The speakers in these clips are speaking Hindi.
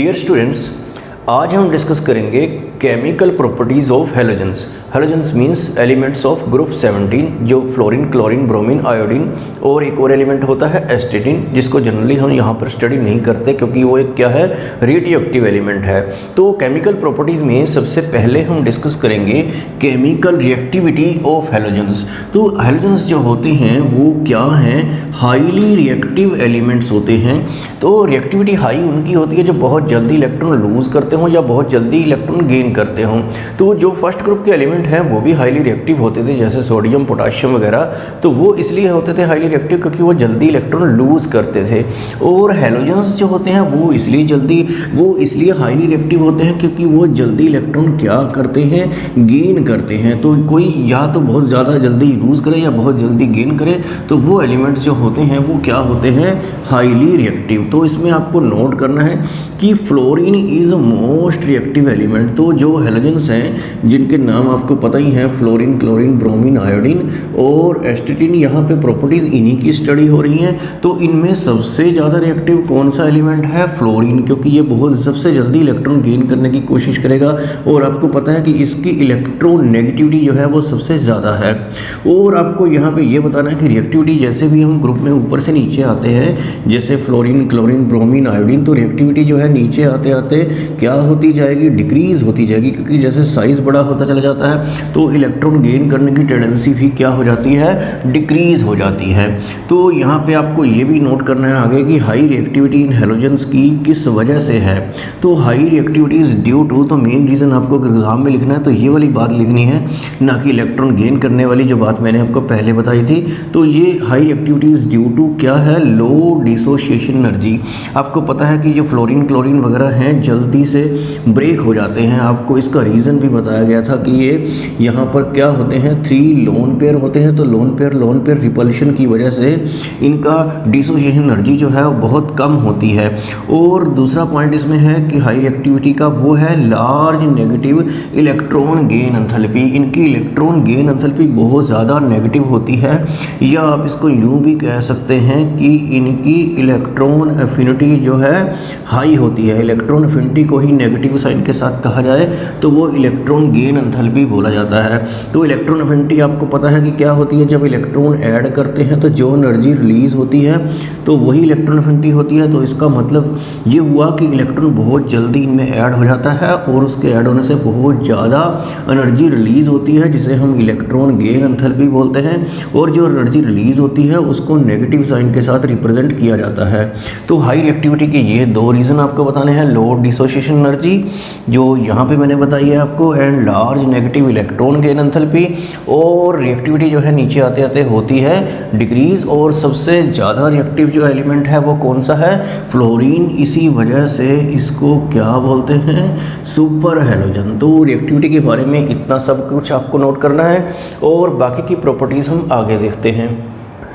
डियर स्टूडेंट्स, आज हम डिस्कस करेंगे chemical properties of halogens. Halogens means elements of group 17 जो फ्लोरीन, क्लोरीन, ब्रोमीन, आयोडीन और एक और एलिमेंट होता है एस्टेटिन, जिसको जनरली हम यहाँ पर स्टडी नहीं करते क्योंकि वो एक क्या है, रेडियो एक्टिव एलिमेंट है। तो केमिकल प्रॉपर्टीज़ में सबसे पहले हम डिस्कस करेंगे केमिकल रिएक्टिविटी ऑफ हैलोजेंस। तो हैलोजेंस जो होते हैं वो क्या हैं, हाईली रिएक्टिव एलिमेंट्स होते हैं। तो रिएक्टिविटी हाई उनकी होती है जो बहुत जल्दी इलेक्ट्रॉन लूज़ करते हों या बहुत जल्दी इलेक्ट्रॉन गेन करते हों। तो जो फर्स्ट ग्रुप के एलिमेंट हैं वो भी हाईली रिएक्टिव होते थे, जैसे सोडियम, पोटाशियम वगैरह। तो वो इसलिए होते थे हाईली रिएक्टिव क्योंकि वो जल्दी इलेक्ट्रॉन लूज़ करते थे। और हैलोजेंस जो होते हैं वो इसलिए हाईली रिएक्टिव होते हैं क्योंकि वो जल्दी इलेक्ट्रॉन क्या करते हैं, गेन करते हैं। तो कोई या तो बहुत ज़्यादा जल्दी लूज़ करे या बहुत जल्दी गेन करे, तो वो एलिमेंट्स जो होते हैं वो क्या होते हैं, हाईली रिएक्टिव। तो इसमें आपको नोट करना है कि fluorine is most reactive element. तो जो हैलोजेंस हैं जिनके नाम आपको पता ही है, फ्लोरीन, क्लोरीन, ब्रोमीन, आयोडीन और एस्टेटिन, यहाँ पे प्रॉपर्टीज़ इन्हीं की स्टडी हो रही हैं। तो इनमें सबसे ज़्यादा रिएक्टिव कौन सा एलिमेंट है, फ्लोरीन, क्योंकि ये बहुत सबसे जल्दी इलेक्ट्रॉन गेन करने की कोशिश करेगा और आपको पता है कि इसकी इलेक्ट्रॉन नेगेटिविटी जो है वो सबसे ज़्यादा है। और आपको यहाँ पे ये बताना है कि रिएक्टिविटी जैसे भी हम ग्रुप में ऊपर से नीचे आते हैं, जैसे फ्लोरीन, क्लोरीन, ब्रोमीन, आयोडीन, तो रिएक्टिविटी जो है नीचे आते आते क्या होती जाएगी, डिक्रीज़ होती जाएगी, क्योंकि जैसे साइज़ बड़ा होता चला जाता है तो इलेक्ट्रॉन गेन करने की टेंडेंसी भी क्या हो जाती है, डिक्रीज़ हो जाती है। तो यहाँ पे आपको ये भी नोट करना है आगे कि हाई रिएक्टिविटी इन हैलोजेंस की किस वजह से है। तो high reactivity is due to, तो मेन रीज़न आपको एग्जाम में लिखना है तो ये वाली बात लिखनी है, ना कि इलेक्ट्रॉन गेन करने वाली जो बात मैंने आपको पहले बताई थी। तो ये high reactivity is due to क्या है, लो डिसोसिएशन एनर्जी। आपको पता है कि जो फ्लोरीन, क्लोरीन वगैरह हैं जल्दी से ब्रेक हो जाते हैं। आपको इसका रीज़न भी बताया गया था कि ये यहाँ पर क्या होते हैं, 3 लोन पेयर होते हैं। तो लोन पेयर रिपल्शन की वजह से इनका डिसोसिएशन एनर्जी जो है वो बहुत कम होती है। और दूसरा पॉइंट इसमें है कि हाई रिएक्टिविटी का वो है large negative electron gain enthalpy. इनकी इलेक्ट्रॉन गेन एंथैल्पी बहुत ज़्यादा नेगेटिव होती है, या आप इसको यूँ भी कह सकते हैं कि इनकी इलेक्ट्रॉन एफिनिटी जो है हाई होती है। इलेक्ट्रॉन एफिनिटी को ही नेगेटिव साइन के साथ कहा जाए तो वो इलेक्ट्रॉन गेन एंथैल्पी बोला जाता है। तो इलेक्ट्रॉन एफिनिटी आपको पता है कि क्या होती है, जब इलेक्ट्रॉन ऐड करते हैं तो जो एनर्जी रिलीज़ होती है तो वही इलेक्ट्रॉन एफिनिटी होती है। तो इसका मतलब ये हुआ कि इलेक्ट्रॉन बहुत जल्दी इनमें ऐड हो जाता है और उसके ऐड होने से बहुत ज़्यादा एनर्जी रिलीज़ होती है, जिसे हम इलेक्ट्रॉन गेन एंथैल्पी बोलते हैं। और जो एनर्जी रिलीज़ होती है उसको नेगेटिव साइन के साथ रिप्रेजेंट किया जाता है। तो हाई रिएक्टिविटी के ये 2 रीज़न आपको बताने हैं, लो डिसोसिएशन एनर्जी जो यहाँ पे मैंने बताई है आपको, and large negative electron gain enthalpy. और रिएक्टिविटी जो है नीचे आते आते होती है डिक्रीज़। और सबसे ज़्यादा रिएक्टिव जो एलिमेंट है वो कौन सा है, फ्लोरीन। इसी वजह से इसको क्या बोलते हैं, सुपर हैलोजन। तो रिएक्टिविटी के बारे में इतना सब कुछ आपको नोट करना है और बाकी की प्रॉपर्टीज़ हम आगे देखते हैं।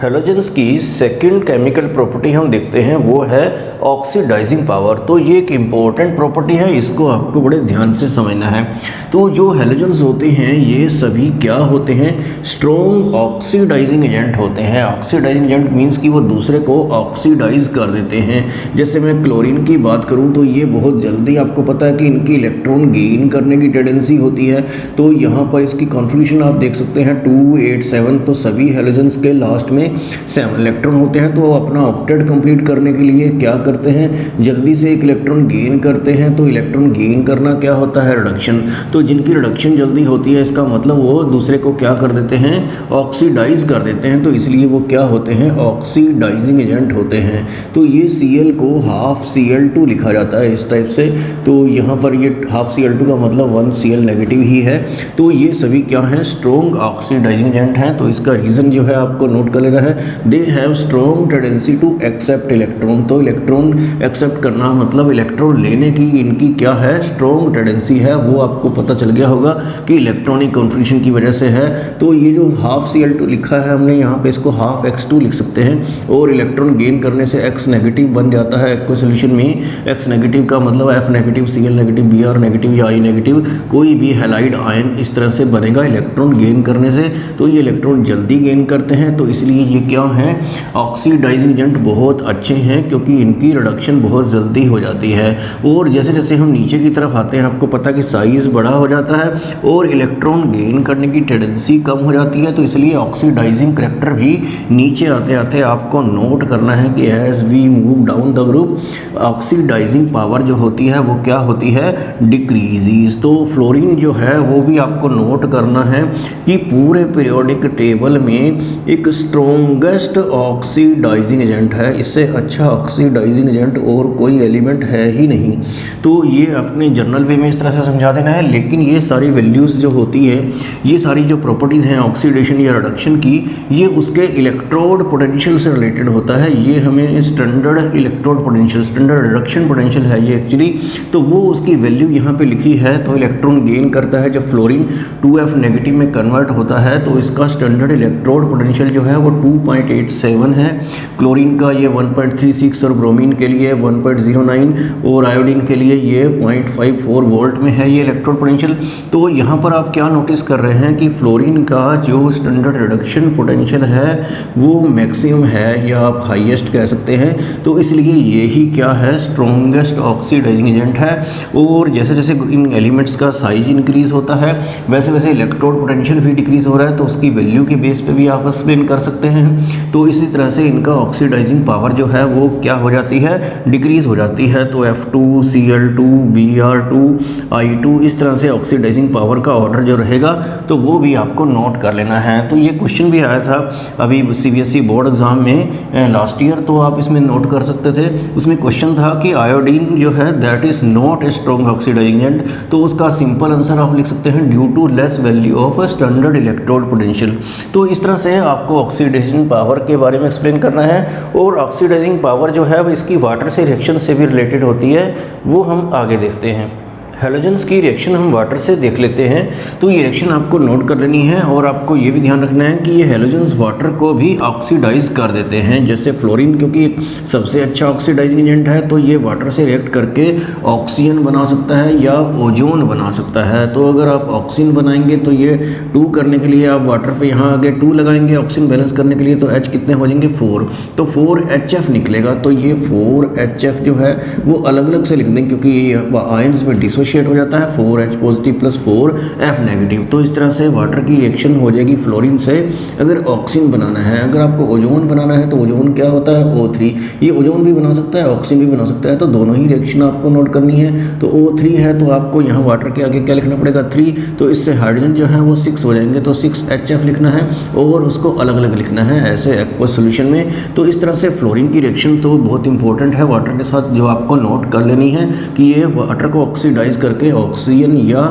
हैलोजेंस की सेकंड केमिकल प्रॉपर्टी हम देखते हैं वो है ऑक्सीडाइजिंग पावर। तो ये एक इम्पॉर्टेंट प्रॉपर्टी है, इसको आपको बड़े ध्यान से समझना है। तो जो हैलोजेंस होते हैं ये सभी क्या होते हैं, स्ट्रॉन्ग ऑक्सीडाइजिंग एजेंट होते हैं। ऑक्सीडाइजिंग एजेंट मीन्स कि वो दूसरे को ऑक्सीडाइज कर देते हैं। जैसे मैं क्लोरीन की बात करूँ तो ये बहुत जल्दी, आपको पता है कि इनकी इलेक्ट्रॉन गेन करने की टेंडेंसी होती है। तो यहाँ पर इसकी कॉन्फ़िगरेशन आप देख सकते हैं 2 8 7। तो सभी हैलोजेंस के लास्ट में 7 इलेक्ट्रॉन होते हैं। तो अपना ऑक्टेट कंप्लीट करने के लिए क्या करते हैं, जल्दी से एक इलेक्ट्रॉन गेन करते हैं। तो इलेक्ट्रॉन गेन करना क्या होता है, रिडक्शन। तो जिनकी रिडक्शन जल्दी होती है इसका मतलब वो दूसरे को क्या कर देते हैं, ऑक्सीडाइज कर देते हैं। तो इसलिए वो क्या होते हैं, ऑक्सीडाइजिंग एजेंट होते हैं। तो ये Cl को हाफ Cl2 लिखा जाता है इस टाइप से। तो यहाँ पर ये हाफ Cl2 का मतलब 1 Cl नेगेटिव ही है। तो ये सभी क्या हैं, स्ट्रॉन्ग ऑक्सीडाइजिंग एजेंट हैं। तो इसका रीज़न जो है आपको नोट कर लेना है, they have strong tendency to accept electron. तो इलेक्ट्रॉन एक्सेप्ट करना मतलब इलेक्ट्रॉन लेने की इनकी क्या है, स्ट्रॉन्ग टेंडेंसी है। वो आपको पता चल गया होगा कि इलेक्ट्रॉनिक कॉन्फिगरेशन की वजह से है। तो ये जो हाफ Cl2 लिखा है हमने यहाँ पे, इसको हाफ X2 लिख सकते हैं। और इलेक्ट्रॉन गेन करने से X नेगेटिव बन जाता है एक्व सोल्यूशन में। X नेगेटिव का मतलब F negative, Cl negative, Br negative या I नेगेटिव, कोई भी हैलाइड आयन इस तरह से बनेगा इलेक्ट्रॉन गेन करने से। तो ये इलेक्ट्रॉन जल्दी गेन करते हैं, तो इसलिए ये क्या हैं, ऑक्सीडाइजिंग एजेंट बहुत अच्छे हैं क्योंकि इनकी रिडक्शन बहुत जल्दी हो जाती है। और जैसे जैसे हम नीचे की तरफ आते हैं आपको पता कि साइज़ बड़ा हो जाता है और इलेक्ट्रॉन गेन करने की टेंडेंसी कम हो जाती है, तो इसलिए ऑक्सीडाइजिंग करैक्टर भी नीचे आते आते आपको नोट करना है कि as we move down the group oxidising power जो होती है वो क्या होती है, डिक्रीजेस। तो फ्लोरीन जो है वो भी आपको नोट करना है कि पूरे पीरियोडिक टेबल में एक स्ट्रोंगेस्ट ऑक्सीडाइजिंग एजेंट है, इससे अच्छा ऑक्सीडाइजिंग एजेंट और कोई एलिमेंट है ही नहीं। तो ये अपने जर्नल वे में इस तरह से समझा देना है, लेकिन ये सारी वैल्यूज़ जो होती है, ये सारी जो प्रॉपर्टीज़ हैं ऑक्सीडेशन या रिडक्शन की, ये उसके इलेक्ट्रोड पोटेंशियल से रिलेटेड होता है। ये हमें standard electrode potential, standard reduction potential है ये एक्चुअली, तो वो उसकी वैल्यू यहाँ पे लिखी है। तो इलेक्ट्रॉन गेन करता है जब फ्लोरीन 2F नेगेटिव में कन्वर्ट होता है, तो इसका स्टैंडर्ड इलेक्ट्रोड पोटेंशियल जो है वो 2.87 है। क्लोरीन का ये 1.36 और ब्रोमीन के लिए 1.09 और आयोडीन के लिए ये 0.54 वोल्ट में है ये इलेक्ट्रोड पोटेंशियल। तो यहाँ पर आप क्या नोटिस कर रहे हैं कि फ्लोरीन का जो स्टैंडर्ड रिडक्शन पोटेंशियल है वो मैक्सिमम है या आप हाईएस्ट कह सकते हैं, तो इसलिए ये ही क्या है, स्ट्रॉन्गेस्ट ऑक्सीडाइजिंग एजेंट है। और जैसे जैसे इन एलिमेंट्स का साइज इंक्रीज होता है वैसे वैसे इलेक्ट्रोड पोटेंशियल भी डिक्रीज हो रहा है, तो उसकी वैल्यू के बेस पे भी आप एक्सप्लेन कर सकते हैं। तो इसी तरह से इनका ऑक्सीडाइजिंग पावर जो है वो क्या हो जाती है, डिक्रीज हो जाती है। तो F2 Cl2 Br2 I2 इस तरह से ऑक्सीडाइजिंग पावर का ऑर्डर जो रहेगा तो वो भी आपको नोट कर लेना है। तो ये क्वेश्चन भी आया था अभी CBSE बोर्ड एग्जाम में लास्ट ईयर, तो आप इसमें नोट कर सकते थे। उसमें क्वेश्चन था कि आयोडीन जो है that is not a strong oxidising agent, तो उसका सिंपल आंसर आप लिख सकते हैं due to less value of standard electrode potential. तो इस तरह से आपको ऑक्सीडेशन पावर के बारे में एक्सप्लेन करना है। और ऑक्सीडाइजिंग पावर जो है वो इसकी वाटर से रिएक्शन से भी रिलेटेड होती है, वो हम आगे देखते हैं। हैलोजेंस की रिएक्शन हम वाटर से देख लेते हैं, तो ये रिएक्शन आपको नोट कर लेनी है। और आपको ये भी ध्यान रखना है कि ये हैलोजेंस वाटर को भी ऑक्सीडाइज कर देते हैं, जैसे फ्लोरीन क्योंकि सबसे अच्छा ऑक्सीडाइजिंग एजेंट है, तो ये वाटर से रिएक्ट करके ऑक्सीजन बना सकता है या ओजोन बना सकता है। तो अगर आप ऑक्सीजन बनाएंगे तो ये 2 करने के लिए आप वाटर पे यहाँ आगे 2 लगाएंगे ऑक्सीजन बैलेंस करने के लिए, तो H कितने हो जाएंगे 4, तो 4HF निकलेगा। तो ये 4HF जो है वो अलग अलग से लिख दें क्योंकि ये आयंस में डिसोशिएट हो जाता है, 4H positive plus 4F negative. तो इस तरह से वाटर की रिएक्शन हो जाएगी फ्लोरीन से अगर ऑक्सीजन बनाना है। अगर आपको ओजोन बनाना है तो ओजोन क्या होता है O3, ये ओजोन भी बना सकता है ऑक्सीजन भी बना सकता है, तो दोनों ही रिएक्शन आपको नोट करनी है। तो O3 है तो आपको यहाँ वाटर के आगे क्या लिखना पड़ेगा 3, तो इससे हाइड्रोजन जो है वो 6 हो जाएंगे, तो 6HF लिखना है और उसको अलग अलग लिखना है ऐसे एक्वस सोल्यूशन में। तो इस तरह से फ्लोरीन की रिएक्शन तो बहुत इंपॉर्टेंट है वाटर के साथ, जो आपको नोट कर लेनी है कि ये वाटर को ऑक्सीडाइज करके ऑक्सीजन या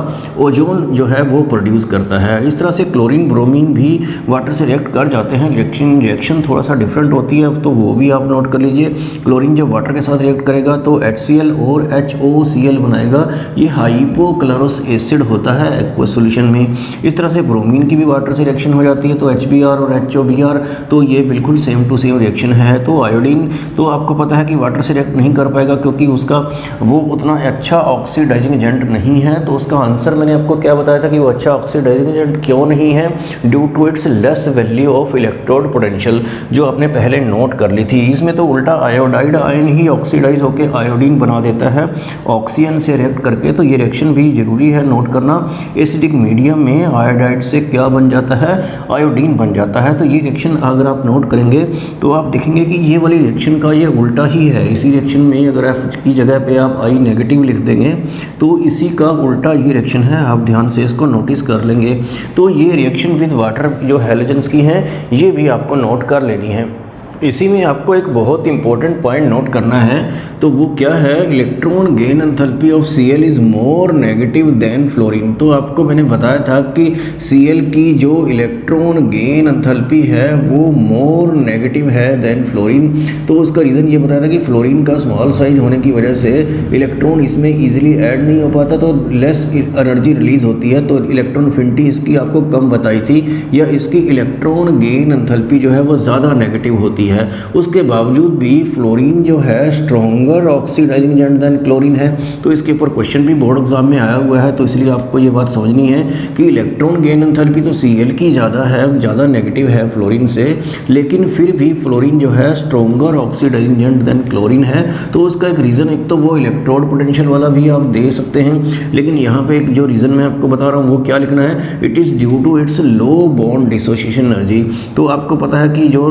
ओजोन जो है वो प्रोड्यूस करता है। इस तरह से क्लोरीन ब्रोमीन भी वाटर से रिएक्ट कर जाते हैं, लेकिन रिएक्शन थोड़ा सा डिफरेंट होती है, तो वो भी आप नोट कर लीजिए। क्लोरीन जब वाटर के साथ रिएक्ट करेगा तो HCl और HOCl बनाएगा, ये हाइपोक्लोरस एसिड होता है एक्वस सॉल्यूशन में। इस तरह से ब्रोमीन की भी वाटर से रिएक्शन हो जाती है, तो HBr और HOBr, तो ये बिल्कुल सेम टू सेम रिएक्शन है। तो आयोडीन तो आपको पता है कि वाटर से रिएक्ट नहीं कर पाएगा क्योंकि उसका वो उतना अच्छा ऑक्सीडाइजिंग एजेंट नहीं है। तो उसका आंसर मैंने आपको क्या बताया था कि वो अच्छा ऑक्सीडाइजिंग एजेंट क्यों नहीं है, due to its less value of electrode potential, जो आपने पहले नोट कर ली थी। इसमें तो उल्टा आयोडाइड आयन ही ऑक्सीडाइज होकर आयोडीन बना देता है ऑक्सीजन से रिएक्ट करके, तो ये रिएक्शन भी जरूरी है नोट करना। एसिडिक मीडियम में आयोडाइड से क्या बन जाता है, आयोडीन बन जाता है। तो ये रिएक्शन अगर आप नोट करेंगे तो आप देखेंगे कि ये वाली रिएक्शन का ये उल्टा ही है। इसी रिएक्शन में अगर F की जगह पे आप I नेगेटिव लिख देंगे तो इसी का उल्टा ये रिएक्शन है, आप ध्यान से इसको नोटिस कर लेंगे। तो ये रिएक्शन विद वाटर जो हैलोजेंस की हैं ये भी आपको नोट कर लेनी है। इसी में आपको एक बहुत इंपॉर्टेंट पॉइंट नोट करना है, तो वो क्या है, electron gain enthalpy of Cl is more negative than fluorine. तो आपको मैंने बताया था कि Cl की जो इलेक्ट्रॉन गेन एंथैल्पी है वो मोर नेगेटिव है देन फ्लोरीन। तो उसका रीज़न ये बताया था कि फ्लोरीन का स्मॉल साइज होने की वजह से इलेक्ट्रॉन इसमें ईजिली ऐड नहीं हो पाता, तो लेस एनर्जी रिलीज होती है, तो इलेक्ट्रॉन एफिनिटी इसकी आपको कम बताई थी, या इसकी इलेक्ट्रॉन गेन एंथैल्पी जो है वो ज़्यादा नेगेटिव होती होती है, उसके बावजूद भी फ्लोरीन जो है stronger oxidising agent than chlorine है। तो इसके ऊपर क्वेश्चन भी बोर्ड एग्जाम में आया हुआ है, तो इसलिए आपको ये बात समझनी है कि इलेक्ट्रॉन गेन एंथैल्पी तो Cl की ज़्यादा है, ज़्यादा नेगेटिव है फ्लोरीन से, लेकिन फिर भी फ्लोरीन जो है stronger oxidising agent than chlorine है। तो उसका एक रीज़न, एक तो वो इलेक्ट्रोड पोटेंशियल वाला भी आप दे सकते हैं, लेकिन यहाँ पे एक जो रीज़न मैं आपको बता रहा हूँ वो क्या लिखना है, it is due to its low bond dissociation energy. तो आपको पता है कि जो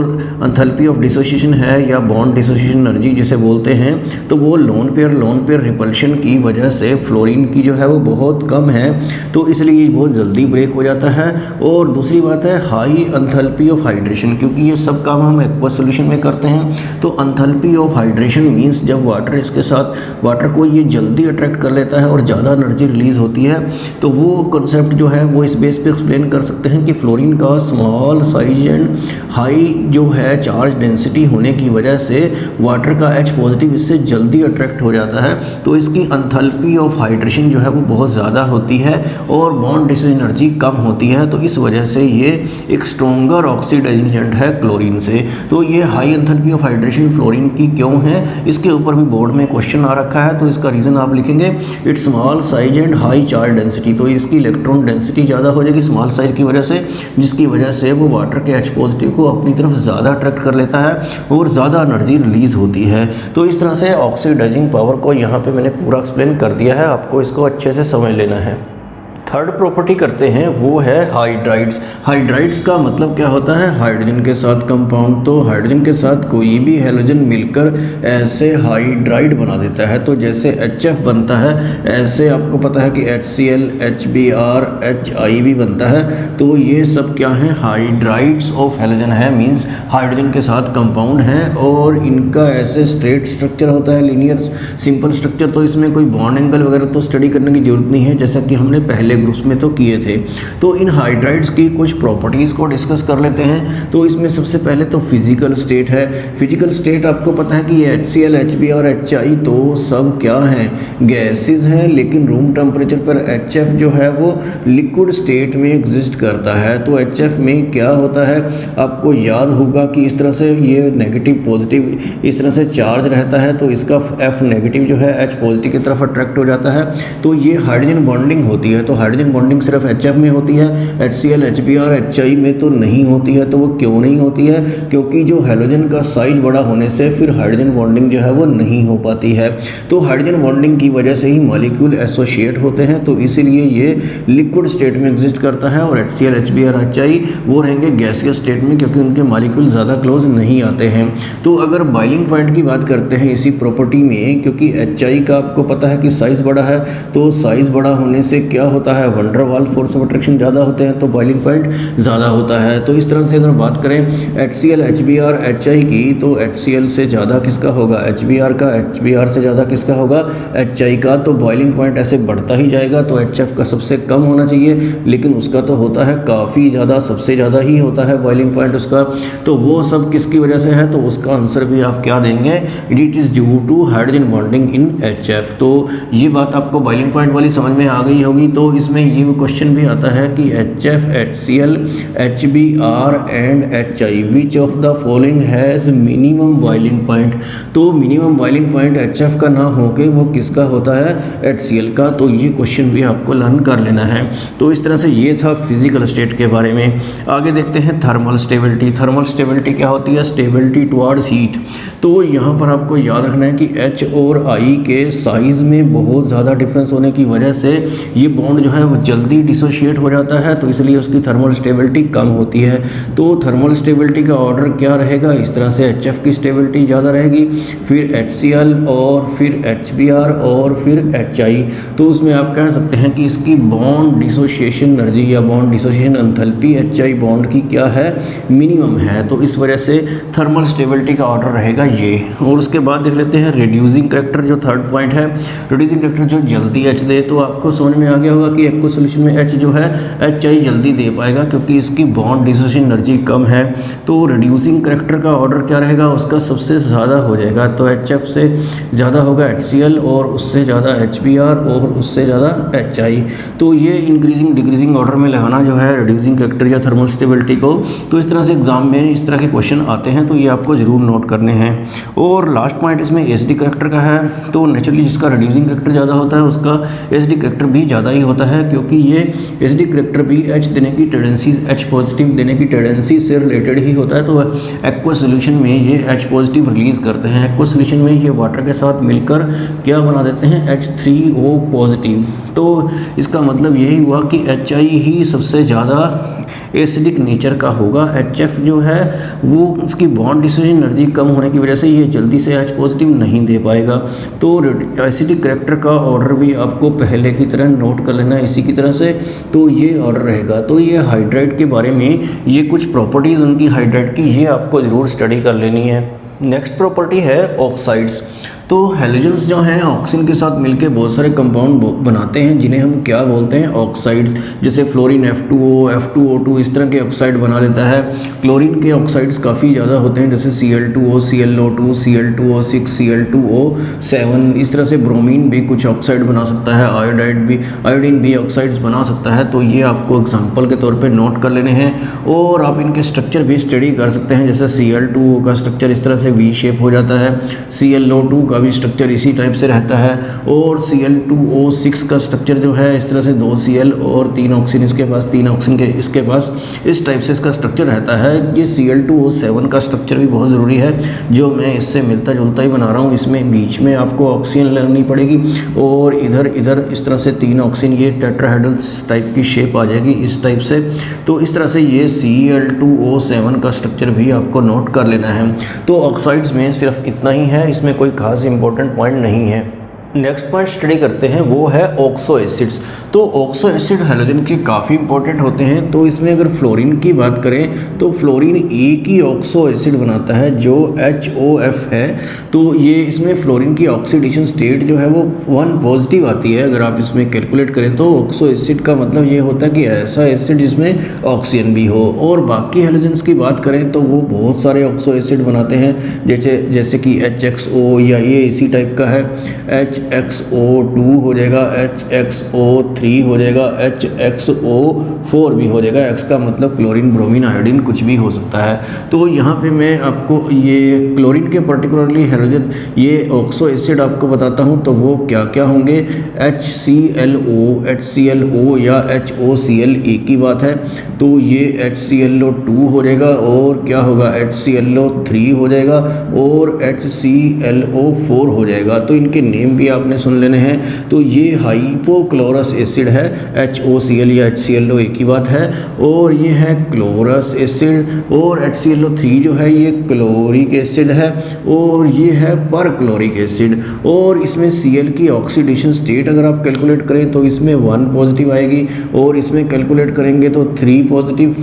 एंथैल्पी ऑफ डिसोसिएशन है या बॉन्ड डिसोसिएशन एनर्जी जिसे बोलते हैं, तो वो लोन पेयर रिपल्शन की वजह से फ्लोरीन की जो है वो बहुत कम है, तो इसलिए वो जल्दी ब्रेक हो जाता है। और दूसरी बात है हाई एंथैल्पी ऑफ हाइड्रेशन, क्योंकि ये सब काम हम एक्वस सॉल्यूशन में करते हैं। तो एंथैल्पी ऑफ हाइड्रेशन मींस जब वाटर इसके साथ वाटर को ये जल्दी अट्रैक्ट कर लेता है और ज़्यादा एनर्जी रिलीज होती है, तो वो कॉन्सेप्ट जो है वो इस बेस पे एक्सप्लेन कर सकते हैं कि फ्लोरीन का स्मॉल साइज एंड हाई जो है चार्ज डेंसिटी होने की वजह से वाटर का H पॉजिटिव इससे जल्दी अट्रैक्ट हो जाता है, तो इसकी एंथैल्पी ऑफ हाइड्रेशन जो है वो बहुत ज़्यादा होती है और बॉन्ड डिसोसिएशन एनर्जी कम होती है। तो इस वजह से ये एक स्ट्रॉन्गर ऑक्सीडाइजिंग एजेंट है क्लोरीन से। तो ये high enthalpy of hydration fluorine की क्यों है, इसके ऊपर भी बोर्ड में क्वेश्चन आ रखा है। तो इसका रीज़न आप लिखेंगे it's small size and high charge density. तो इसकी इलेक्ट्रॉन डेंसिटी ज़्यादा हो जाएगी स्मॉल साइज की वजह से, जिसकी वजह से वो वाटर के H पॉजिटिव को अपनी तरफ ज़्यादा अट्रैक्ट कर लेता है और ज़्यादा एनर्जी रिलीज़ होती है। तो इस तरह से ऑक्सीडाइजिंग पावर को यहाँ पे मैंने पूरा एक्सप्लेन कर दिया है, आपको इसको अच्छे से समझ लेना है। थर्ड प्रॉपर्टी करते हैं, वो है हाइड्राइड्स। हाइड्राइड्स का मतलब क्या होता है, हाइड्रोजन के साथ कंपाउंड। तो हाइड्रोजन के साथ कोई भी हैलोजन मिलकर ऐसे हाइड्राइड बना देता है। तो जैसे HF बनता है, ऐसे आपको पता है कि HCl, HBr, HI भी बनता है। तो ये सब क्या है, हाइड्राइड्स ऑफ हैलोजन है, मींस हाइड्रोजन के साथ कंपाउंड है और इनका ऐसे स्ट्रेट स्ट्रक्चर होता है, लीनियर सिंपल स्ट्रक्चर। तो इसमें कोई बॉन्ड एंगल वगैरह तो स्टडी करने की जरूरत नहीं है, जैसा कि हमने पहले ग्रुप्स में तो किए थे। तो इन हाइड्राइड्स की कुछ प्रॉपर्टीज़ को डिस्कस कर लेते हैं। तो इसमें सबसे पहले तो फिजिकल स्टेट है। फिजिकल स्टेट आपको पता है कि ये HCl, HB और HI तो सब क्या हैं, गैसेज हैं, लेकिन रूम टेम्परेचर पर HF जो है वो लिक्विड स्टेट में एग्जिस्ट करता है। तो HF में क्या होता है, आपको याद होगा कि इस तरह से ये नेगेटिव पॉजिटिव इस तरह से चार्ज रहता है, तो इसका F नेगेटिव जो है H पॉजिटिव की तरफ अट्रैक्ट हो जाता है। तो ये हाइड्रोजन बॉन्डिंग होती है। तो हाइड्रोजन बॉन्डिंग सिर्फ HF में होती है, HCl, HB और HI में तो नहीं होती है। तो वो क्यों नहीं होती है, क्योंकि जो हैलोजन का साइज बड़ा होने से फिर हाइड्रोजन बॉन्डिंग जो है वो नहीं हो पाती है। तो हाइड्रोजन बॉन्डिंग की वजह से ही मॉलिक्यूल एसोसिएट होते हैं, तो इसीलिए ये लिक्विड स्टेट में एग्जिस्ट करता है। और HCl, HB और HI वो रहेंगे गैसियस स्टेट में, क्योंकि उनके मॉलिक्यूल ज़्यादा क्लोज नहीं आते हैं। तो अगर बॉइलिंग पॉइंट की बात करते हैं इसी प्रॉपर्टी में, क्योंकि HI का आपको पता है कि साइज़ बड़ा है, तो साइज़ बड़ा होने से क्या होता है, वंडर वाल फोर्स ऑफ अट्रैक्शन ज़्यादा होते हैं, तो बॉइलिंग पॉइंट ज़्यादा होता है। तो इस तरह से अगर बात करें HCl, HB और HI की, तो HCl से ज़्यादा किसका होगा, HBr का, HBr से ज़्यादा किसका होगा, HI का। तो बॉइलिंग पॉइंट ऐसे बढ़ता ही जाएगा। तो HF का सबसे कम होना चाहिए, लेकिन उसका तो होता है काफ़ी ज़्यादा, सबसे ज़्यादा ही होता है बॉइलिंग पॉइंट उसका। तो वो सब किसकी वजह से है, तो उसका आंसर भी आप क्या देंगे, it is due to hydrogen bonding in HF। तो ये बात आपको बॉइलिंग पॉइंट वाली समझ में आ गई होगी। तो इसमें ये क्वेश्चन भी आता है कि HF, HCl, HBr and HI which of the following has minimum boiling point. तो मिनिमम बॉइलिंग पॉइंट HF का ना होके वो किसका होता है, HCl का। तो ये क्वेश्चन भी आपको लर्न कर लेना है। तो इस तरह से ये था फिजिकल स्टेट के बारे में। आगे देखते हैं थर्मल स्टेबिलिटी। थर्मल स्टेबिलिटी क्या होती है, स्टेबिलिटी टुवर्ड्स हीट। तो यहाँ पर आपको याद रखना है कि H और I के साइज़ में बहुत ज़्यादा डिफरेंस होने की वजह से ये बॉन्ड जो है वो जल्दी डिसोशिएट हो जाता है, तो इसलिए उसकी थर्मल स्टेबिलिटी कम होती है। तो थर्मल स्टेबिलिटी का ऑर्डर क्या रहेगा, इस तरह से HF की स्टेबिलिटी ज़्यादा रहेगी, फिर HCl और फिर HBr और फिर HI। तो उसमें आप कह सकते हैं कि इसकी बॉन्ड डिसोशिएशन एनर्जी या bond dissociation enthalpy HI bond की क्या है, मिनिमम है। तो इस वजह से थर्मल स्टेबिलिटी का ऑर्डर रहेगा ये। और उसके बाद देख लेते हैं रिड्यूसिंग करेक्टर, जो थर्ड पॉइंट है। रिड्यूसिंग करेक्टर जो जल्दी H दे, तो आपको समझ में आ गया होगा कि बाकी एक्वस सोल्यूशन में H जो है HI जल्दी दे पाएगा क्योंकि इसकी बॉन्ड डिसोसिएशन एनर्जी कम है। तो रिड्यूसिंग करैक्टर का ऑर्डर क्या रहेगा, उसका सबसे ज़्यादा हो जाएगा। तो HF से ज़्यादा होगा HCl और उससे ज़्यादा HBr और उससे ज़्यादा HI। तो ये इंक्रीजिंग डिक्रीजिंग ऑर्डर में लगाना जो है रिड्यूसिंग करैक्टर या थर्मल स्टेबिलिटी को। तो इस तरह से एग्जाम में इस तरह के क्वेश्चन आते हैं, तो ये आपको ज़रूर नोट करने हैं। और लास्ट पॉइंट इसमें एसिडिक करैक्टर का है। तो नेचुरली जिसका रिड्यूसिंग करैक्टर ज़्यादा होता है उसका एसिडिक करैक्टर भी ज़्यादा ही होता है, क्योंकि ये एसिडिक करैक्टर भी H देने की टेंडेंसी, H पॉजिटिव देने की टेंडेंसी से रिलेटेड ही होता है। तो एक्वस सोल्यूशन में ये H पॉजिटिव रिलीज़ करते हैं। एक्वस सोल्यूशन में ये वाटर के साथ मिलकर क्या बना देते हैं, H3O पॉजिटिव। तो इसका मतलब यही हुआ कि HI ही सबसे ज़्यादा एसिडिक नेचर का होगा। HF जो है वो इसकी बॉन्ड डिसोसिएशन एनर्जी कम होने की वजह से ये जल्दी से H पॉजिटिव नहीं दे पाएगा। तो एसिडिक करैक्टर का ऑर्डर भी आपको पहले की तरह नोट कर लेना है इसी की तरह से। तो ये ऑर्डर रहेगा। तो ये हाइड्राइड के बारे में ये कुछ प्रॉपर्टीज़ उनकी हाइड्राइड की ये आपको ज़रूर स्टडी कर लेनी है। नेक्स्ट प्रॉपर्टी है ऑक्साइड्स। तो हैलोजेंस जो हैं ऑक्सीजन के साथ मिलकर बहुत सारे कंपाउंड बनाते हैं जिन्हें हम क्या बोलते हैं, ऑक्साइड्स। जैसे फ्लोरीन F2O, F2O2 इस तरह के ऑक्साइड बना देता है। क्लोरीन के ऑक्साइड्स काफ़ी ज़्यादा होते हैं, जैसे Cl2O, ClO2, Cl2O6, Cl2O7। इस तरह से ब्रोमीन भी कुछ ऑक्साइड बना सकता है, आयोडीन भी ऑक्साइड्स बना सकता है। तो ये आपको एग्जाम्पल के तौर पर नोट कर लेने हैं और आप इनके स्ट्रक्चर भी स्टडी कर सकते हैं। जैसे Cl2O का स्ट्रक्चर इस तरह से V शेप हो जाता है, ClO2 का भी स्ट्रक्चर इसी टाइप से रहता है, और Cl2O6 का स्ट्रक्चर जो है इस तरह से 2 Cl और 3 ऑक्सीजन इसके पास, 3 ऑक्सीजन के इसके पास, इस टाइप से इसका स्ट्रक्चर रहता है। ये Cl2O7 का स्ट्रक्चर भी बहुत ज़रूरी है, जो मैं इससे मिलता जुलता ही बना रहा हूँ। इसमें बीच में आपको ऑक्सीजन लगनी पड़ेगी और इधर इधर इस तरह से 3 ऑक्सीजन, ये टेट्राहेड्रल टाइप की शेप आ जाएगी इस टाइप से। तो इस तरह से ये Cl2O7 का स्ट्रक्चर भी आपको नोट कर लेना है। तो ऑक्साइड्स में सिर्फ इतना ही है, इसमें कोई खास इंपॉर्टेंट पॉइंट नहीं है। नेक्स्ट पॉइंट स्टडी करते हैं वो है ऑक्सो एसिड्स। तो ऑक्सो एसिड हैलोजन के काफ़ी इंपॉर्टेंट होते हैं। तो इसमें अगर फ्लोरीन की बात करें तो फ्लोरीन एक ही ऑक्सो एसिड बनाता है जो HOF है। तो ये इसमें फ्लोरीन की ऑक्सीडेशन स्टेट जो है वो 1 पॉजिटिव आती है। अगर आप इसमें कैलकुलेट करें तो ऑक्सो एसिड का मतलब ये होता है कि ऐसा एसिड जिसमें ऑक्सीजन भी हो। और बाकी हैलोजेंस की बात करें तो वो बहुत सारे ऑक्सो एसिड बनाते हैं, जैसे कि HXO, या ये इसी टाइप का है, HXO2 हो जाएगा, HXO3 हो जाएगा, HXO4 भी हो जाएगा। X का मतलब क्लोरीन, ब्रोमीन, आयोडीन कुछ भी हो सकता है। तो यहाँ पे मैं आपको ये क्लोरीन के पर्टिकुलरली हैलोजन ये ऑक्सो एसिड आपको बताता हूँ। तो वो क्या क्या होंगे, HClO या HOCl एक ही बात है। तो ये HClO2 हो जाएगा और क्या होगा, HClO3 हो जाएगा और HClO4 हो जाएगा। तो इनके नेम भी आपने सुन लेने हैं। तो ये हाइपोक्लोरस एसिड है, HOCl या HClO एक ही बात है। और ये है क्लोरस एसिड, और HClO3 जो है ये क्लोरिक एसिड है, और ये है परक्लोरिक एसिड। और इसमें Cl की ऑक्सीडेशन स्टेट अगर आप कैलकुलेट करें तो इसमें 1 पॉजिटिव आएगी, और इसमें कैलकुलेट करेंगे तो 3 पॉजिटिव,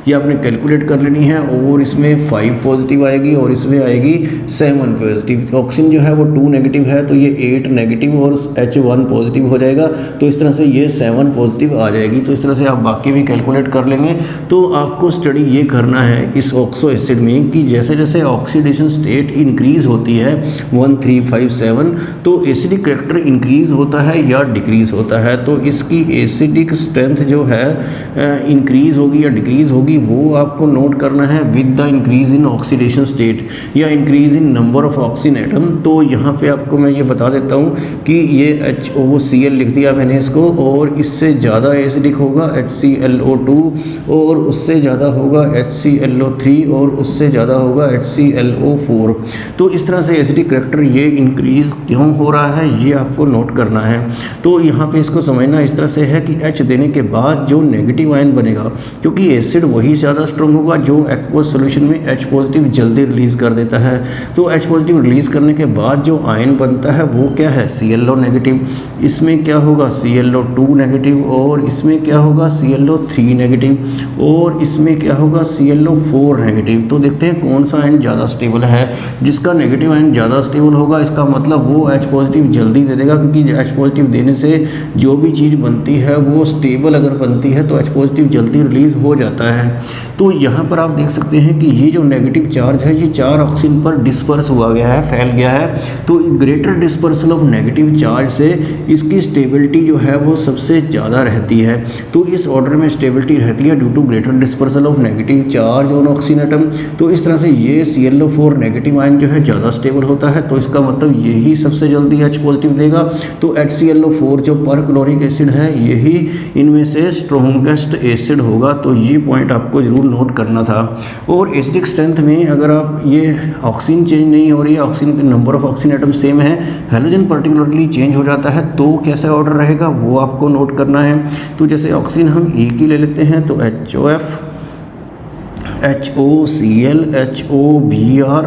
ये आपने कैलकुलेट कर लेनी है। और इसमें 5 पॉजिटिव आएगी और इसमें आएगी 7 पॉजिटिव। ऑक्सीजन जो है वो 2 नेगेटिव है तो ये 8 नेगेटिव और H1 पॉजिटिव हो जाएगा। तो इस तरह से ये 7 पॉजिटिव आ जाएगी। तो इस तरह से आप बाकी भी कैलकुलेट कर लेंगे। तो आपको स्टडी ये करना है इस ऑक्सो एसिड में कि जैसे जैसे ऑक्सीडेशन स्टेट इंक्रीज़ होती है 1, 3, 5, 7, तो एसिडिक करैक्टर इंक्रीज़ होता है या डिक्रीज़ होता है। तो इसकी एसिडिक स्ट्रेंथ जो है इंक्रीज़ होगी या डिक्रीज़ होगी वो आपको नोट करना है with the increase in oxidation state या increase in number of oxygen atom. तो यहाँ पे आपको मैं ये बता देता हूँ कि ये HOCl लिख दिया मैंने इसको, और इससे ज़्यादा एसिडिक होगा HClO2, और उससे ज़्यादा होगा HClO3, और उससे ज़्यादा होगा HClO4। तो इस तरह से एसिडिक करैक्टर ये इंक्रीज क्यों हो रहा है ये आपको नोट करना है। तो यहाँ पे इसको समझना इस तरह से है कि H देने के बाद जो नेगेटिव आयन बनेगा, क्योंकि एसिड वही वही ज़्यादा स्ट्रॉन्ग होगा जो एक्वस सोल्यूशन में H पॉजिटिव जल्दी रिलीज़ कर देता है। तो H पॉजिटिव रिलीज़ करने के बाद जो आयन बनता है वो क्या है, ClO नेगेटिव। इसमें क्या होगा, ClO2 नेगेटिव, और इसमें क्या होगा, ClO3 नेगेटिव, और इसमें क्या होगा, ClO4 नेगेटिव। तो देखते हैं कौन सा आयन ज़्यादा स्टेबल है। जिसका नेगेटिव आयन ज़्यादा स्टेबल होगा इसका मतलब वो H पॉजिटिव जल्दी दे देगा, क्योंकि H पॉजिटिव देने से जो भी चीज़ बनती है वो स्टेबल अगर बनती है तो H पॉजिटिव जल्दी रिलीज़ हो जाता है। तो यहाँ पर आप देख सकते हैं कि ये जो नेगेटिव चार्ज है ये 4 ऑक्सीजन पर डिस्पर्स हुआ गया है, फैल गया है। तो greater dispersal of negative charge से इसकी स्टेबिलिटी जो है वो सबसे ज़्यादा रहती है। तो इस ऑर्डर में स्टेबिलिटी रहती है due to greater dispersal of negative charge on oxygen atom. तो इस तरह से ये ClO4 नेगेटिव आयन जो है ज़्यादा स्टेबल होता है, तो इसका मतलब यही सबसे जल्दी H पॉजिटिव देगा। तो HClO4 जो परक्लोरिक एसिड है यही इनमें से स्ट्रॉन्गेस्ट एसिड होगा। तो ये पॉइंट आपको जरूर नोट करना था। और एसिडिक स्ट्रेंथ में अगर आप ये ऑक्सीजन चेंज नहीं हो रही है, ऑक्सीजन के number of oxygen atom same है, हेलोजन पर्टिकुलरली चेंज हो जाता है, तो कैसा ऑर्डर रहेगा वो आपको नोट करना है। तो जैसे ऑक्सीजन हम एक ही ले लेते हैं तो HOF, HOCl, HOBr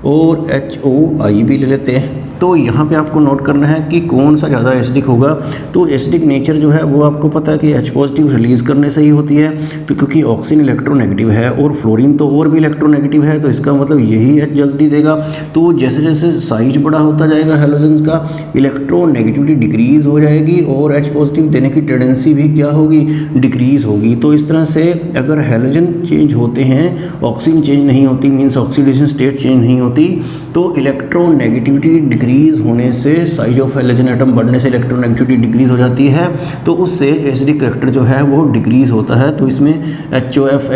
और HOI भी ले लेते हैं। तो यहाँ पे आपको नोट करना है कि कौन सा ज़्यादा एसिडिक होगा। तो एसिडिक नेचर जो है वो आपको पता है कि H पॉजिटिव रिलीज़ करने से ही होती है। तो क्योंकि ऑक्सीजन इलेक्ट्रोनेगेटिव है और फ्लोरीन तो और भी इलेक्ट्रोनेगेटिव है, तो इसका मतलब यही H जल्दी देगा। तो जैसे जैसे साइज बड़ा होता जाएगा हेलोजन्स का, इलेक्ट्रोनेगेटिविटी डिक्रीज़ हो जाएगी और H पॉजिटिव देने की टेंडेंसी भी क्या होगी, डिक्रीज़ होगी। तो इस तरह से अगर हेलोजन चेंज होते हैं, ऑक्सीजन चेंज नहीं होती, मीन्स ऑक्सीडेशन स्टेट चेंज नहीं होती, तो इलेक्ट्रोनेगेटिविटी डिक्रीज होने से, साइज ऑफ हेलोजन एटम बढ़ने से इलेक्ट्रोनेगेटिविटी डिक्रीज हो जाती है। तो उससे एसिडिक करैक्टर जो है वो डिक्रीज होता है। तो इसमें HOF,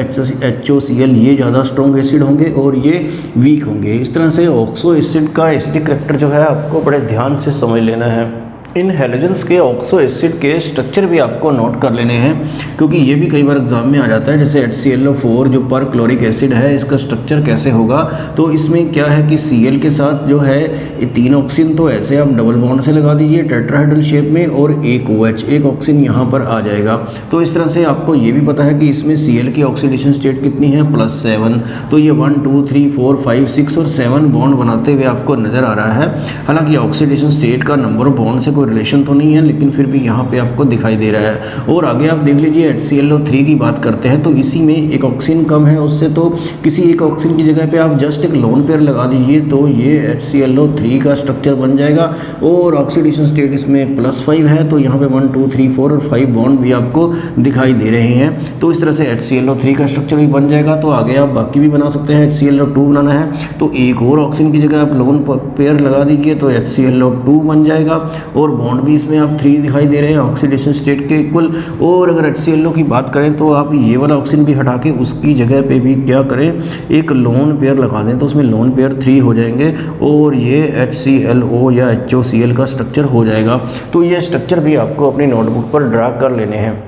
HOCl ये ज़्यादा स्ट्रॉन्ग एसिड होंगे और ये वीक होंगे। इस तरह से ऑक्सो एसिड का एसिडिक करैक्टर जो है आपको बड़े ध्यान से समझ लेना है। इन हेलोजन्स के ऑक्सो एसिड के स्ट्रक्चर भी आपको नोट कर लेने हैं, क्योंकि ये भी कई बार एग्जाम में आ जाता है। जैसे HClO4 जो पर क्लोरिक एसिड है, इसका स्ट्रक्चर कैसे होगा। तो इसमें क्या है कि Cl के साथ जो है ये 3 ऑक्सीजन तो ऐसे आप डबल बॉन्ड से लगा दीजिए टेट्राहेड्रल शेप में, और एक OH, एक ऑक्सीजन यहाँ पर आ जाएगा। तो इस तरह से आपको ये भी पता है कि इसमें Cl की ऑक्सीडेशन स्टेट कितनी है, +7। तो ये 1 2 3 4 5 6 और 7 बॉन्ड बनाते हुए आपको नज़र आ रहा है। हालांकि ऑक्सीडेशन स्टेट का नंबर ऑफ बॉन्ड से रिलेशन तो नहीं है, लेकिन फिर भी यहाँ पे आपको दिखाई दे रहा है। और आगे आप देख लीजिए HClO3 की बात करते हैं, तो इसी में एक ऑक्सीजन कम है उससे, तो किसी एक ऑक्सीजन की जगह पे आप जस्ट एक लोन पेयर लगा दीजिए तो ये HClO3 का स्ट्रक्चर बन जाएगा। और ऑक्सीडेशन स्टेट इसमें +5 है, तो यहाँ पे 1 2 3 4 और 5 बॉन्ड भी आपको दिखाई दे रहे हैं। तो इस तरह से HClO3 का स्ट्रक्चर भी बन जाएगा। तो आगे आप बाकी भी बना सकते हैं। HClO2 बनाना है तो एक और ऑक्सीजन की जगह आप लोन पेयर लगा दीजिए तो HClO2 बन जाएगा। और बॉन्ड भी इसमें आप 3 दिखाई दे रहे हैं ऑक्सीडेशन स्टेट के इक्वल। और अगर HClO की बात करें तो आप ये वाला ऑक्सीजन भी हटा के उसकी जगह पे भी क्या करें, एक लोन पेयर लगा दें, तो उसमें लोन पेयर 3 हो जाएंगे और ये HClO या HOCl का स्ट्रक्चर हो जाएगा। तो ये स्ट्रक्चर भी आपको अपनी नोटबुक पर ड्रा कर लेने हैं।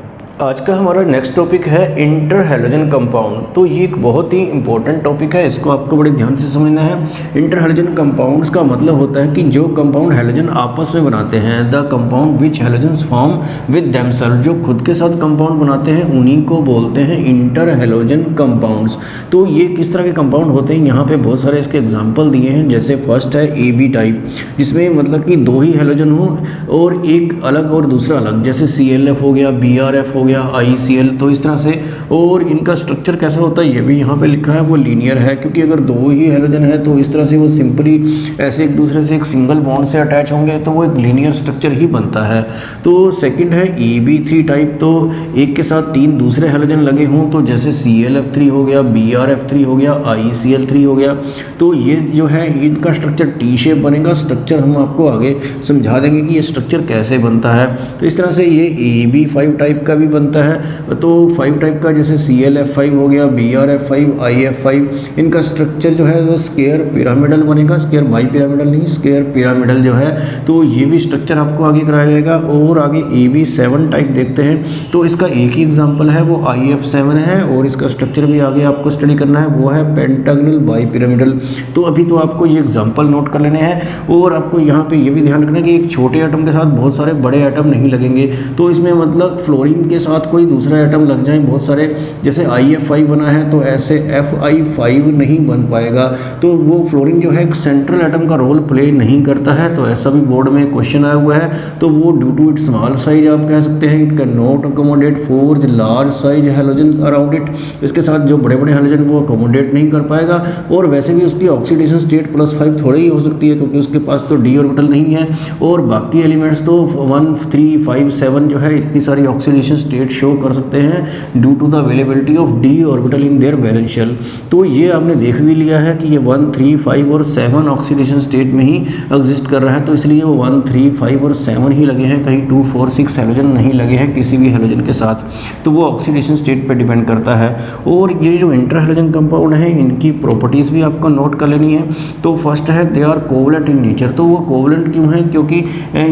आज का हमारा नेक्स्ट टॉपिक है इंटर हेलोजन कंपाउंड। तो ये एक बहुत ही इंपॉर्टेंट टॉपिक है, इसको आपको बड़े ध्यान से समझना है। इंटर हेलोजन कंपाउंड्स का मतलब होता है कि जो कंपाउंड हेलोजन आपस में बनाते हैं, the compound which halogens form with themselves, जो खुद के साथ कंपाउंड बनाते हैं उन्हीं को बोलते हैं इंटर हेलोजन कंपाउंड्स। तो ये किस तरह के कंपाउंड होते हैं, यहाँ पे बहुत सारे इसके एग्जाम्पल दिए हैं। जैसे फर्स्ट है AB टाइप, जिसमें मतलब कि 2 ही हेलोजन हो और एक अलग और दूसरा अलग, जैसे ClF हो गया, BrF हो गया, ICl। तो इस तरह से, और इनका स्ट्रक्चर कैसा होता है ये भी यहाँ पे लिखा है, वो लीनियर है, क्योंकि अगर 2 ही हेलोजन है तो इस तरह से वो सिंपली ऐसे एक दूसरे से एक सिंगल बॉन्ड से अटैच होंगे तो वो एक लीनियर स्ट्रक्चर ही बनता है। तो सेकंड है EB3 टाइप, तो एक के साथ 3 दूसरे हेलोजन लगे हों, तो जैसे ClF3 हो गया, BrF3 हो गया, ICl3 हो गया। तो ये जो है इनका स्ट्रक्चर T शेप बनेगा। स्ट्रक्चर हम आपको आगे समझा देंगे कि ये स्ट्रक्चर कैसे बनता है। तो इस तरह से ये AB5 टाइप का भी बनता है। तो 5 टाइप का जैसे ClF5 हो गया, BrF5, IF5, इनका स्ट्रक्चर जो है वो स्क्वायर पिरामिडल बनेगा, स्क्वायर बाई पिरामिडल नहीं, स्क्वायर पिरामिडल जो है। तो ये भी स्ट्रक्चर आपको आगे कराया जाएगा। और आगे AB7 टाइप देखते हैं, तो इसका एक ही एग्जाम्पल है, वो IF7 है, और इसका स्ट्रक्चर भी आगे आपको स्टडी करना है, वो है पेंटागनल बाई पिरामिडल। तो अभी तो आपको ये एग्जाम्पल नोट कर लेने हैं। और आपको यहाँ पे ये भी ध्यान रखना है कि एक छोटे एटम के साथ बहुत सारे बड़े एटम नहीं लगेंगे। तो इसमें मतलब फ्लोरीन के साथ कोई दूसरा एटम लग जाए बहुत सारे, जैसे IF5 बना है तो ऐसे Fi5 नहीं बन पाएगा, तो वो फ्लोरीन जो है एक सेंट्रल एटम का रोल प्ले नहीं करता है। तो ऐसा भी बोर्ड में क्वेश्चन आया हुआ है। तो वो due to it small size आप कह सकते हैं, it can not accommodate four large size halogen around it, इसके साथ जो बड़े बड़े हैलोजन वो अकोमोडेट नहीं कर पाएगा। और वैसे भी उसकी ऑक्सीडेशन स्टेट +5 थोड़ी ही हो सकती है, क्योंकि उसके पास तो d ऑर्बिटल नहीं है। और बाकी एलिमेंट्स तो 1, 3, 5, 7 जो है इतनी सारी ऑक्सीडेशन स्टेट शो कर सकते हैं due to the availability of d orbital in their valence shell. तो ये आपने देख भी लिया है कि ये 1, 3, 5 और 7 ऑक्सीडेशन स्टेट में ही एग्जिस्ट कर रहा है, तो इसलिए वो 1, 3, 5 और 7 ही लगे हैं, कहीं 2, 4, 6 हैलोजन नहीं लगे हैं किसी भी हैलोजन के साथ। तो वो ऑक्सीडेशन स्टेट पे डिपेंड करता है। और ये जो इंटर हैलोजन कंपाउंड है इनकी प्रॉपर्टीज़ भी आपको नोट कर लेनी है। तो फर्स्ट है they are covalent in nature. तो वो कोवलेंट क्यों है? क्योंकि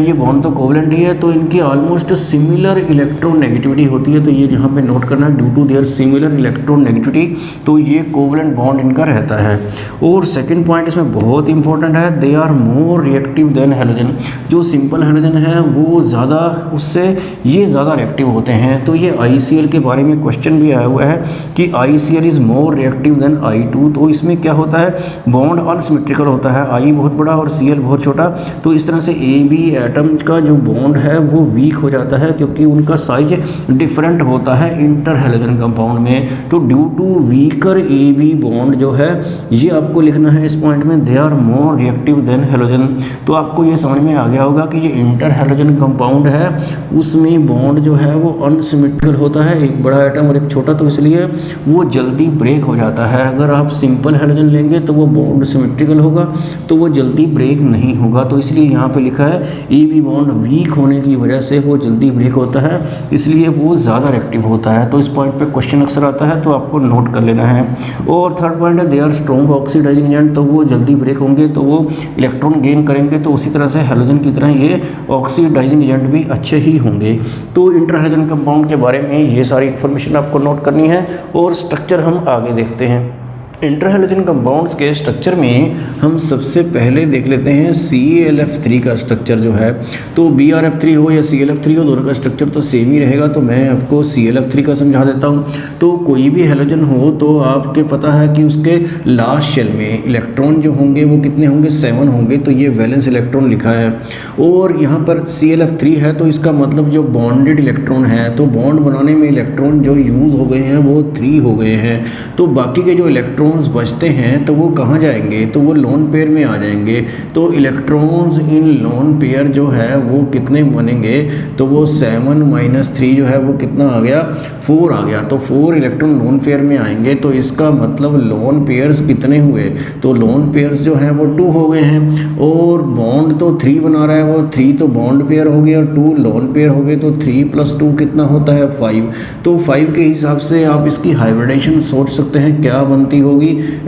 ये बॉन्ड तो कोवलेंट ही है, तो इनकी ऑलमोस्ट सिमिलर इलेक्ट्रोनेगेटिविटी होती है। तो ये यहाँ पे नोट करना है, due to their similar electronegativity, तो ये कोवलेंट बॉन्ड इनका रहता है। और सेकंड पॉइंट इसमें बहुत इंपॉर्टेंट है, they are more reactive than halogen. जो सिंपल हैलोजन है वो ज़्यादा, उससे ये ज़्यादा रिएक्टिव होते हैं। तो ये ICl के बारे में क्वेश्चन भी आया हुआ है कि ICl is more reactive then I2। तो इसमें क्या होता है, बॉन्ड अनसिमेट्रिकल होता है, I बहुत बड़ा और Cl बहुत छोटा। तो इस तरह से AB एटम का जो बॉन्ड है वो वीक हो जाता है, क्योंकि उनका साइज डिफरेंट होता है इंटर हैलोजन कंपाउंड में। तो due to weaker AB bond जो है, ये आपको लिखना है इस पॉइंट में, they are more reactive than halogen. तो आपको ये समझ में आ गया होगा कि ये इंटर हैलोजन कंपाउंड है उसमें बॉन्ड जो है वो अनसिमेट्रिकल होता है, एक बड़ा एटम और एक छोटा, तो इसलिए वो जल्दी ब्रेक हो जाता है। अगर आप सिंपल हैलोजन लेंगे तो वो बॉन्ड सिमेट्रिकल होगा, तो वो जल्दी ब्रेक नहीं होगा। तो इसलिए यहाँ पे लिखा है AB बॉन्ड वीक होने की वजह से वो जल्दी ब्रेक होता है, इसलिए वो ज़्यादा रिएक्टिव होता है। तो इस पॉइंट पे क्वेश्चन अक्सर आता है, तो आपको नोट कर लेना है। और थर्ड पॉइंट है they are strong oxidising agent. तो वो जल्दी ब्रेक होंगे तो वो इलेक्ट्रॉन गेन करेंगे, तो उसी तरह से हैलोजन की तरह ये ऑक्सीडाइजिंग एजेंट भी अच्छे ही होंगे। तो इंटर हैलोजन कंपाउंड के बारे में ये सारी इन्फॉर्मेशन आपको नोट करनी है। और स्ट्रक्चर हम आगे देखते हैं। इंटर हैलोजन कंपाउंड्स के स्ट्रक्चर में हम सबसे पहले देख लेते हैं ClF3 का स्ट्रक्चर जो है। तो BrF3 हो या ClF3 हो, दोनों का स्ट्रक्चर तो सेम ही रहेगा। तो मैं आपको ClF3 का समझा देता हूँ। तो कोई भी हैलोजन हो तो आपके पता है कि उसके लास्ट शेल में इलेक्ट्रॉन जो होंगे वो कितने होंगे, 7 होंगे। तो ये वैलेंस इलेक्ट्रॉन लिखा है। और यहाँ पर ClF3 है, तो इसका मतलब जो बॉन्डेड इलेक्ट्रॉन है, तो बॉन्ड बनाने में इलेक्ट्रॉन जो यूज़ हो गए हैं वो 3 हो गए हैं। तो बाकी के जो इलेक्ट्रॉन बचते हैं तो वो कहाँ जाएंगे, तो वो लोन पेयर में आ जाएंगे। तो इलेक्ट्रॉन्स इन लोन पेयर जो है वो कितने बनेंगे, तो वो 7 - 3 जो है वो कितना आ गया, 4 आ गया। तो 4 इलेक्ट्रॉन लोन पेयर में आएंगे। तो इसका मतलब लोन पेयर्स कितने हुए, तो लोन पेयर्स जो हैं वो 2 हो गए हैं। और बॉन्ड तो 3 बना रहा है, वो 3 तो बॉन्ड पेयर हो गया और 2 लोन पेयर हो गए। तो 3 + 2 कितना होता है, 5। तो 5 के हिसाब से आप इसकी हाइब्रिडेशन सोच सकते हैं क्या बनती होगी,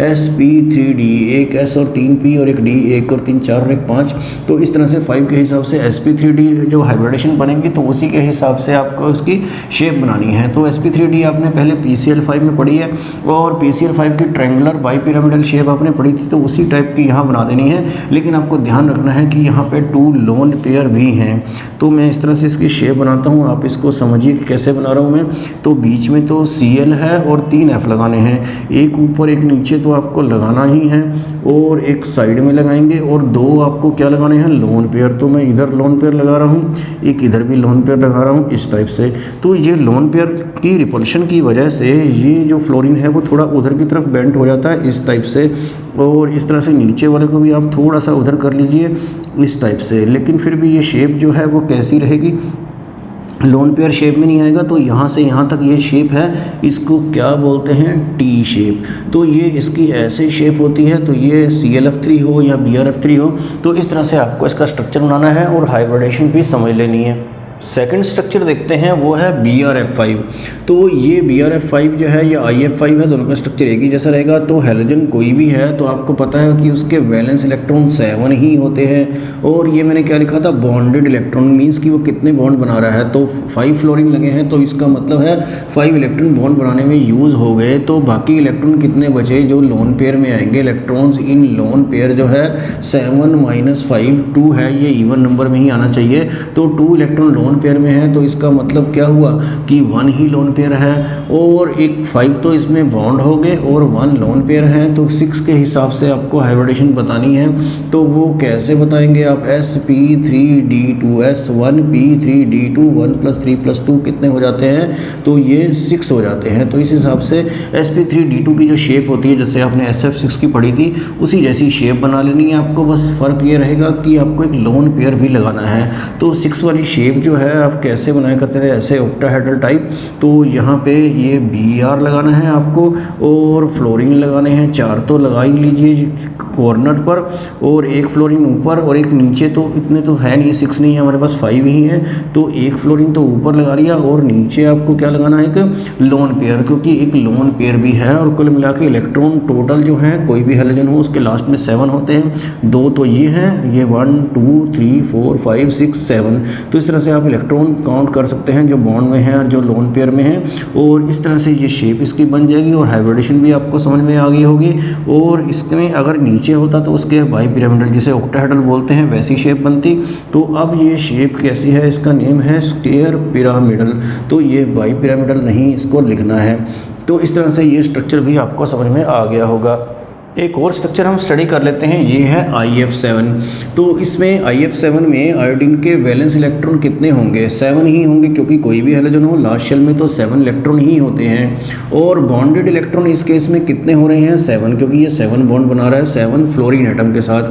sp3d, एक s और 3 p और एक d, 1 और 3 4 और एक 5। तो इस तरह से 5 के हिसाब से sp3d जो हाइब्रिडेशन बनेंगी, तो उसी के हिसाब से आपको उसकी शेप बनानी है। तो sp3d आपने पहले PCl5 में पढ़ी है, और PCl5 की ट्रायंगुलर बाइपिरामिडल शेप आपने पढ़ी थी, तो उसी टाइप की यहाँ बना देनी है। लेकिन आपको ध्यान रखना है कि यहाँ पे 2 लोन पेयर भी हैं। तो मैं इस तरह से इसकी शेप बनाता हूँ, आप इसको समझिए कि कैसे बना रहा हूँ मैं। तो बीच में तो Cl है और 3 F लगाने हैं, एक ऊपर एक नीचे तो आपको लगाना ही है, और एक साइड में लगाएंगे, और 2 आपको क्या लगाने हैं, लोन पेयर। तो मैं इधर लोन पेयर लगा रहा हूँ, एक इधर भी लोन पेयर लगा रहा हूँ, इस टाइप से। तो ये लोन पेयर की रिपल्शन की वजह से ये जो फ्लोरीन है वो थोड़ा उधर की तरफ बेंड हो जाता है, इस टाइप से। और इस तरह से नीचे वाले को भी आप थोड़ा सा उधर कर लीजिए, इस टाइप से। लेकिन फिर भी ये शेप जो है वो कैसी रहेगी, लोन पेयर शेप में नहीं आएगा। तो यहाँ से यहाँ तक ये शेप है, इसको क्या बोलते हैं, टी शेप। तो ये इसकी ऐसे शेप होती है। तो ये ClF3 हो या BrF3 हो, तो इस तरह से आपको इसका स्ट्रक्चर बनाना है और हाइब्रिडेशन भी समझ लेनी है। सेकंड स्ट्रक्चर देखते हैं, वो है BrF5। तो ये BrF5 जो है या IF5 है, दोनों का स्ट्रक्चर एक ही जैसा रहेगा। तो हैलोजन कोई भी है तो आपको पता है कि उसके वैलेंस इलेक्ट्रॉन 7 ही होते हैं। और ये मैंने क्या लिखा था, बॉन्डेड इलेक्ट्रॉन, मीन्स कि वो कितने बॉन्ड बना रहा है। तो 5 फ्लोरीन लगे हैं, तो इसका मतलब है 5 इलेक्ट्रॉन बॉन्ड बनाने में यूज़ हो गए। तो बाकी इलेक्ट्रॉन कितने बचे जो लोन पेयर में आएंगे, इलेक्ट्रॉन्स इन लोन पेयर जो है 7 - 5 2 है, ये इवन नंबर में ही आना चाहिए। तो 2 इलेक्ट्रॉन लोन लोन पेयर में है, तो इसका मतलब क्या हुआ कि 1 ही लोन पेयर है, और एक 5 तो इसमें बॉन्ड हो गए और 1 लोन पेयर है। तो 6 के हिसाब से आपको हाइब्रिडेशन बतानी है, तो वो कैसे बताएंगे आप, sp3d2 s1p3d2 1 + 3 + 2 कितने हो जाते हैं, तो ये 6 हो जाते हैं। तो इस हिसाब से sp3d2 की जो शेप होती है, जैसे आपने sf6 की पढ़ी थी उसी जैसी शेप बना लेनी है आपको, बस फ़र्क ये रहेगा कि आपको एक लोन पेयर भी लगाना है। तो 6 वाली शेप जो है आप कैसे बनाया करते थे, ऐसे ऑक्टाहेड्रल टाइप। तो यहाँ पे ये BR लगाना है आपको और फ्लोरिंग लगाने हैं 4 तो लगा ही लीजिए कॉर्नर पर, और एक फ्लोरिंग ऊपर और एक नीचे। तो इतने तो है नहीं, 6 नहीं है हमारे पास, 5 ही है। तो एक फ्लोरिंग तो ऊपर लगा लिया और नीचे आपको क्या लगाना है, एक लोन पेयर, क्योंकि एक लोन पेयर भी है। और कुल मिला के इलेक्ट्रॉन टोटल जो है कोई भी हेलोजन हो उसके लास्ट में 7 होते हैं। 2 तो ये हैं, ये 1 2 3 4 5 6 7। तो इस तरह से आप इलेक्ट्रॉन काउंट कर सकते हैं जो बॉन्ड में है और जो लोन पेयर में है, और इस तरह से ये शेप इसकी बन जाएगी। और हाइब्रिडेशन भी आपको समझ में आ गई होगी। और इसमें अगर नीचे होता तो उसके बाई पिरामिडल, जिसे ऑक्टाहेड्रल बोलते हैं, वैसी शेप बनती। तो अब ये शेप कैसी है, इसका नेम है स्क्वायर पिरामिडल। तो ये बाई पिरामिडल नहीं, इसको लिखना है। तो इस तरह से ये स्ट्रक्चर भी आपको समझ में आ गया होगा। एक और स्ट्रक्चर हम स्टडी कर लेते हैं, ये है IF7। तो इसमें IF7 में आयोडीन के वैलेंस इलेक्ट्रॉन कितने होंगे, 7 ही होंगे, क्योंकि कोई भी हेलोजन हो लास्ट शेल में तो 7 इलेक्ट्रॉन ही होते हैं। और बॉन्डेड इलेक्ट्रॉन इस केस में कितने हो रहे हैं, 7, क्योंकि ये 7 बॉन्ड बना रहा है 7 फ्लोरीन एटम के साथ।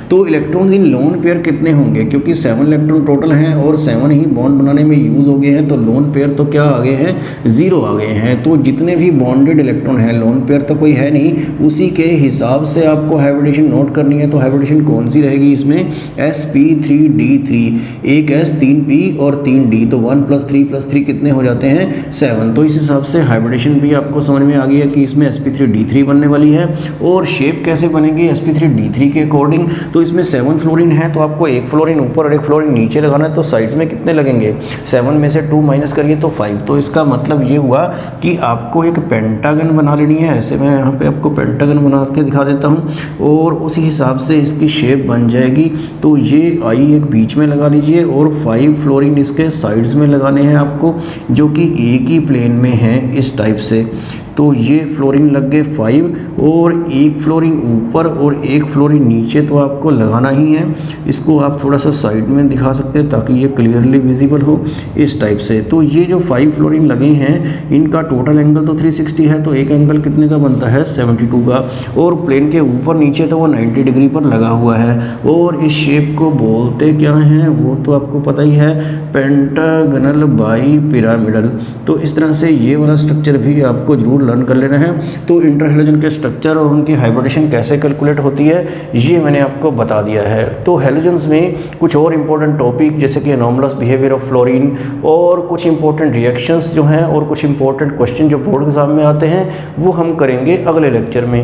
तो इलेक्ट्रॉन इन लोन पेयर कितने होंगे, क्योंकि 7 इलेक्ट्रॉन टोटल हैं और 7 ही बॉन्ड बनाने में यूज़ हो गए हैं, तो लोन पेयर तो क्या आ गए हैं, 0 आ गए हैं। तो जितने भी बॉन्डेड इलेक्ट्रॉन हैं, लोन पेयर तो कोई है नहीं, उसी के हिसाब से आपको हाइब्रिडेशन नोट करनी है। तो हाइब्रिडेशन कौन सी रहेगी इसमें, sp3d3, एक s 3p और 3d, तो 1 + 3 + 3 कितने हो जाते हैं, 7। तो इस हिसाब से हाइब्रिडेशन भी आपको समझ में आ गई है कि इसमें sp3d3 बनने वाली है। और शेप कैसे बनेगी sp3d3 के अकॉर्डिंग, तो इसमें 7 फ्लोरीन है, तो आपको एक फ्लोरीन ऊपर और एक फ्लोरीन नीचे लगाना है। तो साइड्स में कितने लगेंगे, 7 में से 2 माइनस करिए तो 5। तो इसका मतलब ये हुआ कि आपको एक पेंटागन बना लेनी है। ऐसे मैं यहाँ पे आपको पेंटागन बना के दिखा देता हूँ, और उसी हिसाब से इसकी शेप बन जाएगी। तो ये आई एक बीच में लगा लीजिए और 5 फ्लोरीन इसके साइड्स में लगाने हैं आपको, जो कि एक ही प्लेन में है इस टाइप से। तो ये फ्लोरिंग लग गए 5, और एक फ्लोरिंग ऊपर और एक फ्लोरिंग नीचे तो आपको लगाना ही है। इसको आप थोड़ा सा साइड में दिखा सकते हैं ताकि ये क्लियरली विजिबल हो इस टाइप से। तो ये जो 5 फ्लोरिंग लगे हैं इनका टोटल एंगल तो 360 है, तो एक एंगल कितने का बनता है, 72 का। और प्लेन के ऊपर नीचे तो वो 90 डिग्री पर लगा हुआ है। और इस शेप को बोलते क्या हैं वो तो आपको पता ही है, पेंटागनल बाई पिरामिडल। तो इस तरह से ये वाला स्ट्रक्चर भी आपको जरूर लर्न कर लेना है। तो इंटरहेलोजन के स्ट्रक्चर और उनकी हाइब्रिडेशन कैसे कैलकुलेट होती है ये मैंने आपको बता दिया है। तो हेलोजन्स में कुछ और इम्पोर्टेंट टॉपिक जैसे कि एनॉमलस बिहेवियर ऑफ फ्लोरीन, और कुछ इंपॉर्टेंट रिएक्शंस जो हैं, और कुछ इंपॉर्टेंट क्वेश्चन जो बोर्ड एग्जाम में आते हैं वो हम करेंगे अगले लेक्चर में।